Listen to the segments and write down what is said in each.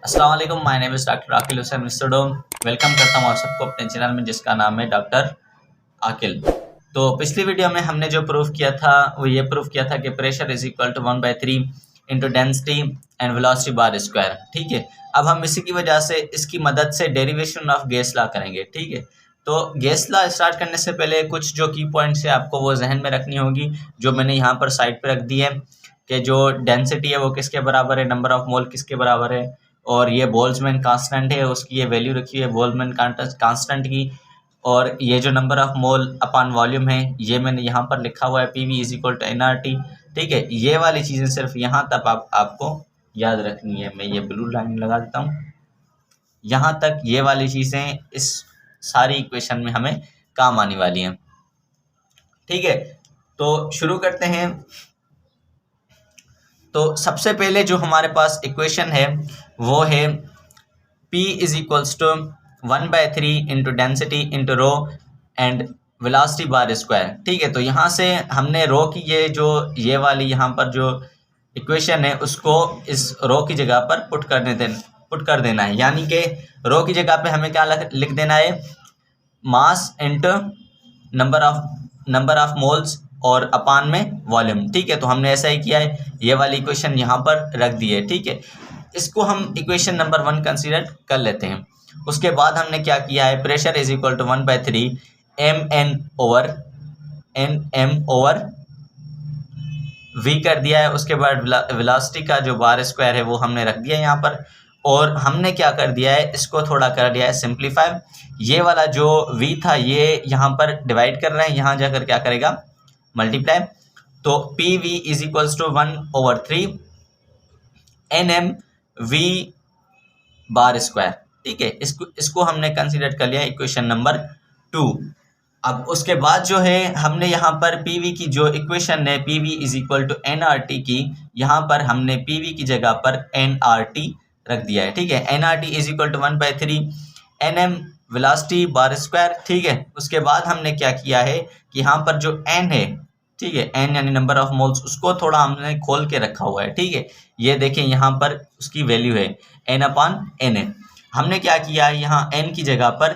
अस्सलाम वालेकुम, my name is doctor Aqil Hussain मिस्टरडो। वेलकम करता हूँ आप सबको अपने चैनल में जिसका नाम है डॉक्टर आकिल। तो पिछली वीडियो में हमने जो प्रूफ किया था वो ये प्रूफ किया था कि pressure is equal to 1/3 into density and velocity bar square. ठीक है, अब हम इसी की वजह से इसकी मदद से डेरिवेशन ऑफ गेस लॉ करेंगे। ठीक है, तो गेस लॉ स्टार्ट करने से पहले कुछ जो की पॉइंट्स है आपको वो जहन में रखनी होगी, जो मैंने यहाँ पर साइड पे रख दी है कि जो डेंसिटी है वो किसके बराबर है, नंबर ऑफ मोल किसके बराबर है, और ये बोल्ट्जमैन कांस्टेंट है उसकी ये वैल्यू रखी है बोल्ट्जमैन कांस्टेंट की, और ये जो number of mole upon volume है ये मैंने यहाँ पर लिखा हुआ है PV is equal to NRT. ठीक है, ये वाली चीज़ें सिर्फ यहाँ तक आपको याद रखनी है। मैं ये ब्लू लाइन लगा देता हूँ, यहाँ तक ये वाली चीज़ें इस सारी इक्वेशन में हमें काम आने वाली हैं। ठीक है, तो शुरू करते हैं। तो सबसे पहले जो हमारे पास इक्वेशन है वो है P is equals to 1/3 into density into rho and velocity bar square. ठीक है, तो यहाँ से हमने रो की ये वाली यहाँ पर जो इक्वेशन है उसको इस रो की जगह पर पुट कर देना है, यानी कि रो की जगह पे हमें क्या लिख देना है, mass into number of moles और अपान में वॉल्यूम। ठीक है, तो हमने ऐसा ही किया है, ये वाली इक्वेशन यहाँ पर रख दी है। ठीक है, इसको हम इक्वेशन नंबर 1 कंसीडर कर लेते हैं। उसके बाद हमने क्या किया है, pressure is equal to 1/3 M over V कर दिया है। उसके बाद वेलोसिटी का जो बार स्क्वायर है वो हमने रख दिया है यहाँ पर, और हमने क्या कर दिया है, इसको थोड़ा कर दिया है सिंप्लीफाई। ये वाला जो v था ये यहाँ पर डिवाइड कर रहे हैं, यहाँ जाकर क्या करेगा, मल्टीप्लाई। तो P V is equals to 1/3 NM V bar square. ठीक है, इसको हमने कंसीडर कर लिया इक्वेशन नंबर 2। अब उसके बाद जो है हमने यहाँ पर PV की जो इक्वेशन है PV is equal to NRT की, यहाँ पर हमने PV की जगह पर NRT रख दिया है। ठीक है, NRT is equal to 1/3 NM velocity bar square. ठीक है, उसके बाद हमने क्या किया है कि यहाँ पर जो N है, ठीक है, N यानी नंबर ऑफ मोल्स, उसको थोड़ा हमने खोल के रखा हुआ है। ठीक है, ये देखें यहाँ पर उसकी वैल्यू है N/Na। हमने क्या किया है, यहाँ N की जगह पर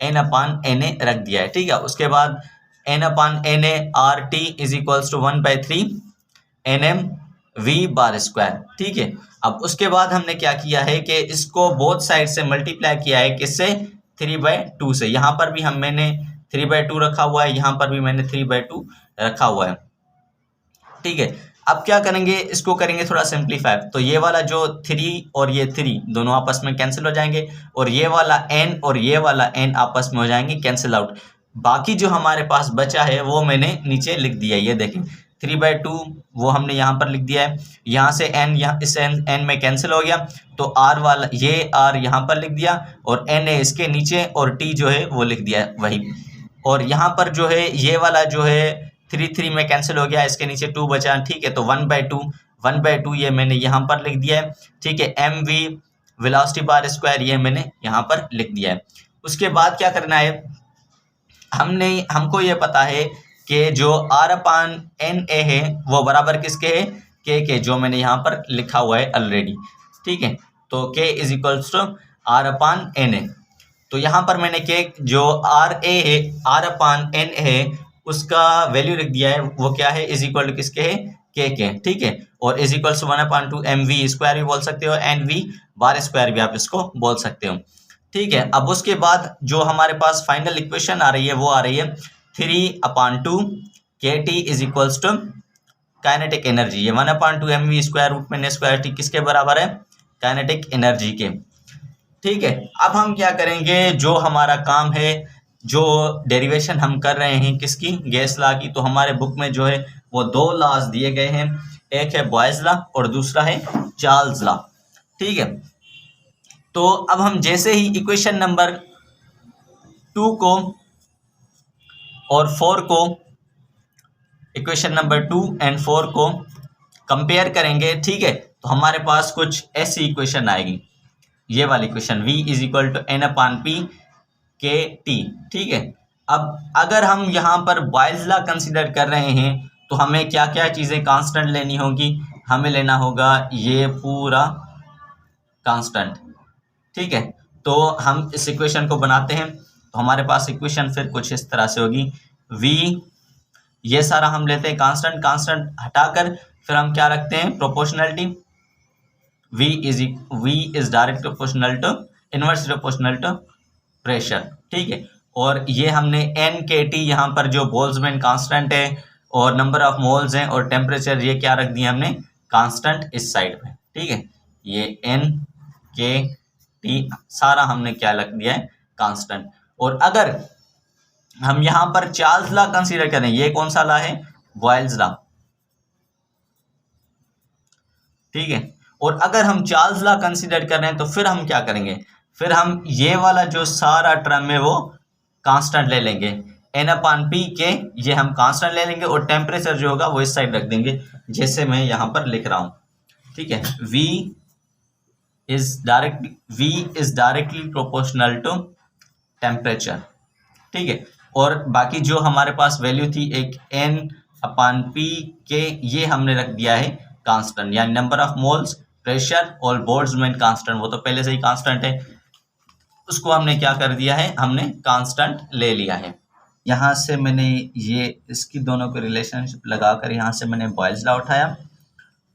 N/Na रख दिया है। ठीक है, उसके बाद N/Na RT is equals to 1/3 NM V bar square. ठीक है, अब उसके बाद हमने क्या किया है कि इसको बोथ साइड से मल्टीप्लाई किया है, किससे, 3/2 से। यहाँ पर भी मैंने 3/2 रखा हुआ है, यहाँ पर भी मैंने 3/2 रखा हुआ है। ठीक है, अब क्या करेंगे, इसको करेंगे थोड़ा सिंप्लीफाई। तो ये वाला जो 3 और ये 3 दोनों आपस में कैंसिल हो जाएंगे, और ये वाला n और ये वाला n आपस में हो जाएंगे कैंसिल आउट। बाकी जो हमारे पास बचा है वो मैंने नीचे लिख दिया है, ये देखें 3/2 वो हमने यहाँ पर लिख दिया है। यहाँ से n इस n में कैंसिल हो गया, तो r वाला ये r यहाँ पर लिख दिया, और n है इसके नीचे, और t जो है वो लिख दिया वही। और यहाँ पर जो है ये वाला जो है 3 में कैंसिल हो गया, इसके नीचे 2 बचा। ठीक है, तो 1/2 ये मैंने यहाँ पर लिख दिया है। ठीक है, MV वेलोसिटी बार स्क्वायर ये मैंने यहाँ पर लिख दिया है। उसके बाद क्या करना है, हमको ये पता है कि जो R/NA है वो बराबर किसके है, K के, जो मैंने यहाँ पर लिखा हुआ है ऑलरेडी। ठीक है, तो K is equals to R/NA। तो यहाँ पर मैंने K जो R/N है उसका वैल्यू लिख दिया है, वो क्या है, इज इक्वल टू किसके है, के। ठीक है, और is equal to 1/2 MV square भी बोल सकते हो, NV बार स्क्वायर भी आप इसको बोल सकते हो। ठीक है, अब उसके बाद जो हमारे पास फाइनल इक्वेशन आ रही है वो आ रही है 3/2 KT is equals to kinetic energy. ये 1/2 MV स्क्वायर रूट में स्क्वायर टी किसके बराबर है, काइनेटिक एनर्जी के। ठीक है, अब हम क्या करेंगे, जो हमारा काम है, जो डेरिवेशन हम कर रहे हैं किसकी, गैस लॉ की, तो हमारे बुक में जो है वो 2 लॉज दिए गए हैं, एक है बॉयज लॉ और दूसरा है चार्ल्स लॉ। ठीक है, तो अब हम जैसे ही इक्वेशन नंबर 2 को और 4 को, इक्वेशन नंबर 2 एंड 4 को कंपेयर करेंगे, ठीक है, तो हमारे पास कुछ ऐसी इक्वेशन आएगी, ये वाली equation V is equal to N/P KT। ठीक है, अब अगर हम यहाँ पर बॉयल्स लॉ कंसीडर कर रहे हैं तो हमें क्या क्या चीज़ें कांस्टेंट लेनी होगी, हमें लेना होगा ये पूरा कांस्टेंट। ठीक है, तो हम इस इक्वेशन को बनाते हैं, तो हमारे पास इक्वेशन फिर कुछ इस तरह से होगी, v, ये सारा हम लेते हैं कांस्टेंट, कांस्टेंट हटाकर फिर हम क्या रखते हैं, proportionality, v is direct proportional to inverse proportional to pressure. ठीक है, और ये हमने n के टी यहाँ पर जो बोल्ट्जमैन कांस्टेंट है और नंबर ऑफ मोल्स हैं और टेम्परेचर ये क्या रख दिया हमने कांस्टेंट इस साइड में। ठीक है, ये n के टी सारा हमने क्या रख दिया है कांस्टेंट। और अगर हम यहाँ पर चार्ल्स लॉ कंसीडर करें, ये कौन सा लॉ है, बॉयल्स लॉ। ठीक है, और अगर हम चार्ल्स लॉ कंसीडर कर रहे हैं तो फिर हम क्या करेंगे, फिर हम ये वाला जो सारा टर्म है वो कांस्टेंट ले लेंगे, n/p के ये हम कांस्टेंट ले लेंगे और टेम्परेचर जो होगा वो इस साइड रख देंगे, जैसे मैं यहाँ पर लिख रहा हूँ। ठीक है, v is directly proportional to temperature. ठीक है, और बाकी जो हमारे पास वैल्यू थी एक n/p के, ये हमने रख दिया है कांस्टेंट, यानी नंबर ऑफ मोल्स, प्रेशर और बोल्ट्जमैन कांस्टेंट, वो तो पहले से ही कांस्टेंट है, उसको हमने क्या कर दिया है, हमने कांस्टेंट ले लिया है। यहाँ से मैंने ये इसकी दोनों की रिलेशनशिप लगाकर यहाँ से मैंने बॉयल्स लॉ उठाया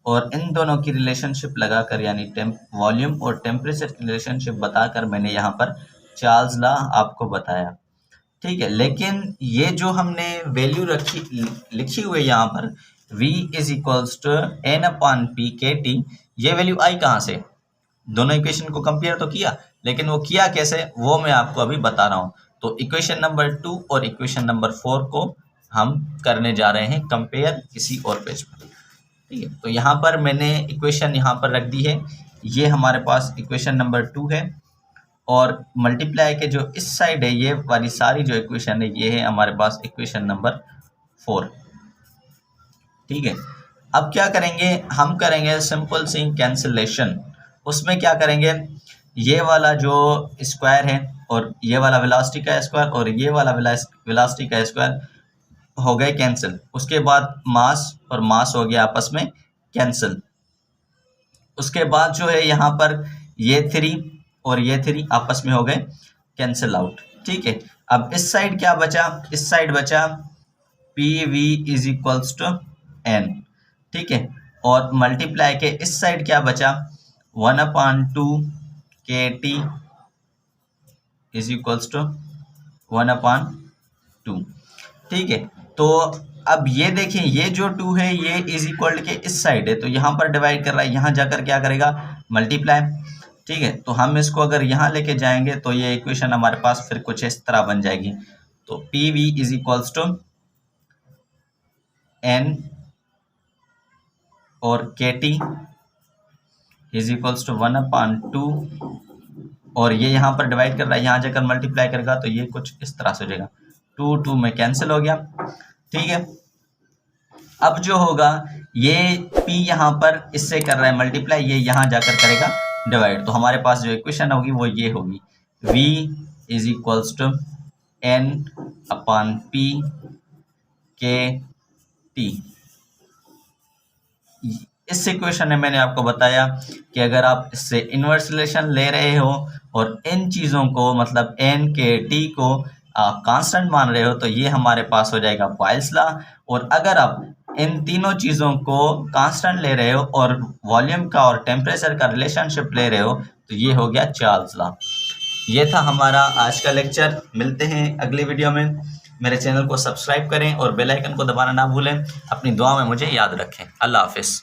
और इन दोनों की रिलेशनशिप लगाकर यानी वॉल्यूम और टेम्परेचर की रिलेशनशिप बताकर मैंने यहाँ पर चार्ल्स लॉ आपको बताया। ठीक है, लेकिन ये जो हमने वैल्यू लिखी हुई है यहाँ पर v is equals to n/p के टी, ये वैल्यू आई कहाँ से, दोनों इक्वेशन को कंपेयर तो किया, लेकिन वो किया कैसे वो मैं आपको अभी बता रहा हूँ। तो इक्वेशन नंबर 2 और इक्वेशन नंबर 4 को हम करने जा रहे हैं कंपेयर किसी और पेज पर। ठीक है, तो यहाँ पर मैंने इक्वेशन यहाँ पर रख दी है, ये हमारे पास इक्वेशन नंबर 2 है और मल्टीप्लाई के जो इस साइड है ये वाली सारी जो इक्वेशन है ये है हमारे पास इक्वेशन नंबर 4। ठीक है, अब क्या करेंगे, हम करेंगे सिंपल सी कैंसिलेशन। उसमें क्या करेंगे, ये वाला जो स्क्वायर है और ये वाला वेलोसिटी का स्क्वायर और ये वाला वेलोसिटी का स्क्वायर हो गए कैंसिल, उसके बाद मास और मास हो गया आपस में कैंसिल। उसके बाद जो है यहाँ पर ये 3 और ये 3 आपस में हो गए कैंसिल आउट। ठीक है, अब इस साइड क्या बचा, इस साइड बचा PV is equals to n। ठीक है, और मल्टीप्लाई के इस साइड क्या बचा 1/2 KT इज इक्वल्स टू 1/2। ठीक है, तो अब ये देखें ये जो 2 है ये इज इक्वल के इस साइड है, तो यहाँ पर डिवाइड कर रहा है, यहाँ जाकर क्या करेगा मल्टीप्लाई। ठीक है, तो हम इसको अगर यहाँ लेके जाएंगे तो ये इक्वेशन हमारे पास फिर कुछ इस तरह बन जाएगी। तो PV is equals to n और KT इज इक्वल्स टू 1/2 और ये यहाँ पर डिवाइड कर रहा है, यहाँ जाकर मल्टीप्लाई करेगा तो ये कुछ इस तरह से हो जाएगा, 2 में कैंसिल हो गया। ठीक है, अब जो होगा ये P यहाँ पर इससे कर रहा है मल्टीप्लाई, ये यहाँ जाकर करेगा डिवाइड, तो हमारे पास जो इक्वेशन होगी वो ये होगी, V is equals to n/p KT। इस इक्वेशन में मैंने आपको बताया कि अगर आप इससे इनवर्स रिलेशन ले रहे हो और इन चीज़ों को मतलब n के t को आप कांस्टेंट मान रहे हो तो ये हमारे पास हो जाएगा बॉयल्स लॉ, और अगर आप इन तीनों चीज़ों को कांस्टेंट ले रहे हो और वॉल्यूम का और टेम्परेचर का रिलेशनशिप ले रहे हो तो ये हो गया चार्ल्स लॉ। ये था हमारा आज का लेक्चर, मिलते हैं अगले वीडियो में। मेरे चैनल को सब्सक्राइब करें और बेल आइकन को दबाना ना भूलें। अपनी दुआ में मुझे याद रखें। अल्लाह हाफिज़।